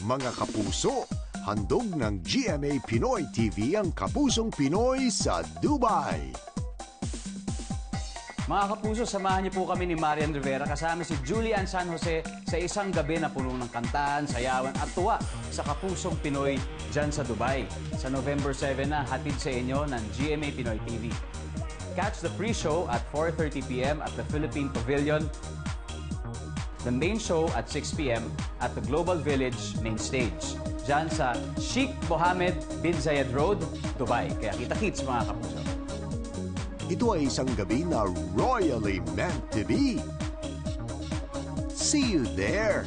Mga kapuso, handog ng GMA Pinoy TV ang Kapusong Pinoy sa Dubai. Mga kapuso, samahan niyo po kami ni Marian Rivera kasama si Julian San Jose sa isang gabi na puno ng kantahan, sayawan at tuwa sa Kapusong Pinoy dyan sa Dubai. Sa November 7 na, hatid sa inyo ng GMA Pinoy TV. Catch the pre-show at 4:30 p.m. at the Philippine Pavilion. The main show at 6 p.m. at the Global Village main stage. Dyan sa Sheikh Mohammed bin Zayed Road, Dubai. Kaya kita-kits mga kapuso. Ito ay isang gabi na royally meant to be. See you there!